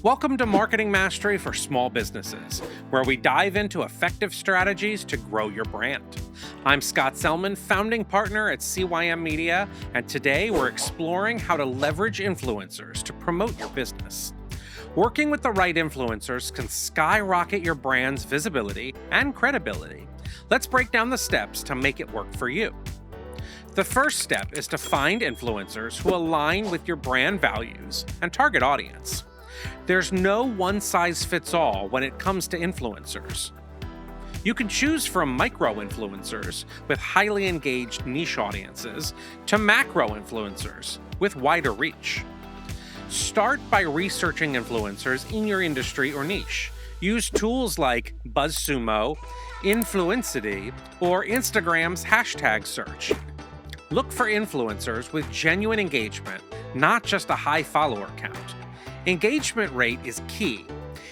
Welcome to Marketing Mastery for Small Businesses, where we dive into effective strategies to grow your brand. I'm Scott Selman, founding partner at CYM Media, and today we're exploring how to leverage influencers to promote your business. Working with the right influencers can skyrocket your brand's visibility and credibility. Let's break down the steps to make it work for you. The first step is to find influencers who align with your brand values and target audience. There's no one-size-fits-all when it comes to influencers. You can choose from micro-influencers with highly engaged niche audiences to macro-influencers with wider reach. Start by researching influencers in your industry or niche. Use tools like BuzzSumo, Influencity, or Instagram's hashtag search. Look for influencers with genuine engagement, not just a high follower count. Engagement rate is key.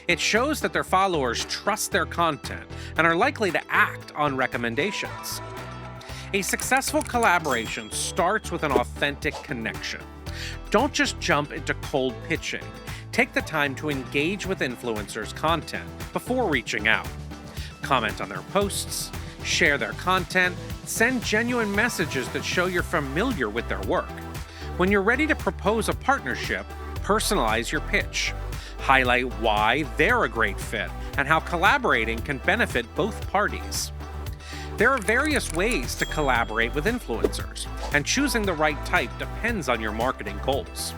It shows that their followers trust their content and are likely to act on recommendations. A successful collaboration starts with an authentic connection. Don't just jump into cold pitching. Take the time to engage with influencers' content before reaching out. Comment on their posts, share their content, send genuine messages that show you're familiar with their work. When you're ready to propose a partnership, personalize your pitch. Highlight why they're a great fit and how collaborating can benefit both parties. There are various ways to collaborate with influencers, and choosing the right type depends on your marketing goals.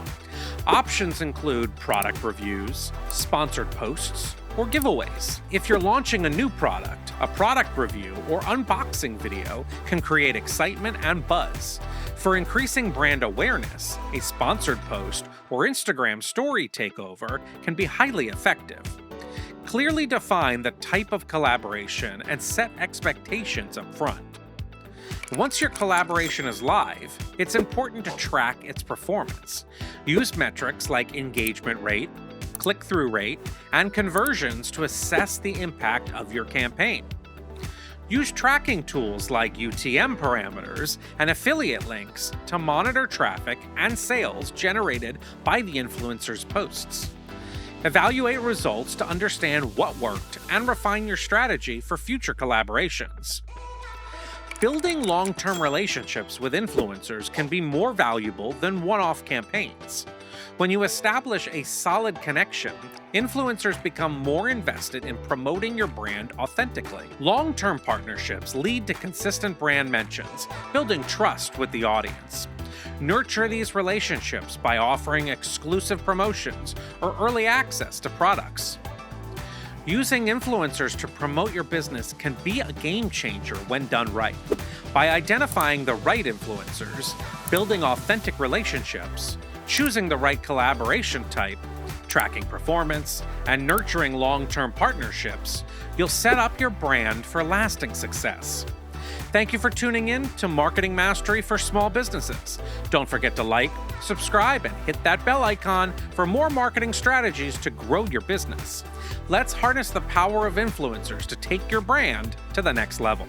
Options include product reviews, sponsored posts, or giveaways. If you're launching a new product, a product review or unboxing video can create excitement and buzz. For increasing brand awareness, a sponsored post or Instagram story takeover can be highly effective. Clearly define the type of collaboration and set expectations up front. Once your collaboration is live, it's important to track its performance. Use metrics like engagement rate, click-through rate, and conversions to assess the impact of your campaign. Use tracking tools like UTM parameters and affiliate links to monitor traffic and sales generated by the influencer's posts. Evaluate results to understand what worked and refine your strategy for future collaborations. Building long-term relationships with influencers can be more valuable than one-off campaigns. When you establish a solid connection, influencers become more invested in promoting your brand authentically. Long-term partnerships lead to consistent brand mentions, building trust with the audience. Nurture these relationships by offering exclusive promotions or early access to products. Using influencers to promote your business can be a game changer when done right. By identifying the right influencers, building authentic relationships, choosing the right collaboration type, tracking performance, and nurturing long-term partnerships, you'll set up your brand for lasting success. Thank you for tuning in to Marketing Mastery for Small Businesses. Don't forget to like, subscribe, and hit that bell icon for more marketing strategies to grow your business. Let's harness the power of influencers to take your brand to the next level.